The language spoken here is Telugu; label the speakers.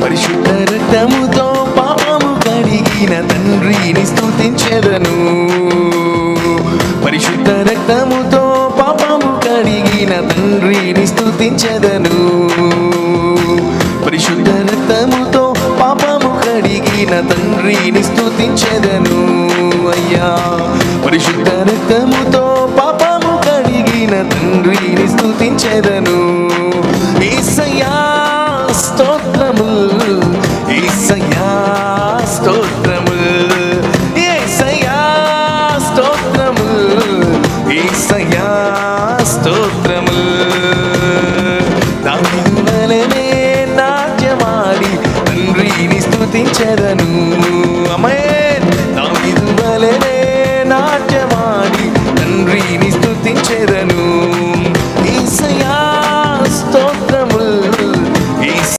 Speaker 1: పరిశుద్ధ రక్తముతో పాపము కడిగిన తండ్రిని స్తుతించెదను. పరిశుద్ధ రక్తముతో పాపము కడిగిన తండ్రిని స్తుతించెదను. పరిశుద్ధ రక్తముతో పాపము కడిగిన తండ్రిని స్తుతించెదను. అయ్యా పరిశుద్ధ రక్తముతో పాపము కడిగిన తండ్రిని స్తుతించెదను. యేసయ్యా స్తోత్రములు, యేసయ్యా స్తోత్రములు, యేసయ్యా స్తోత్రములు, యేసయ్యా స్తోత్రములు. దావీదు వలెనే నాట్యమాడి తండ్రిని స్తుతించెదను.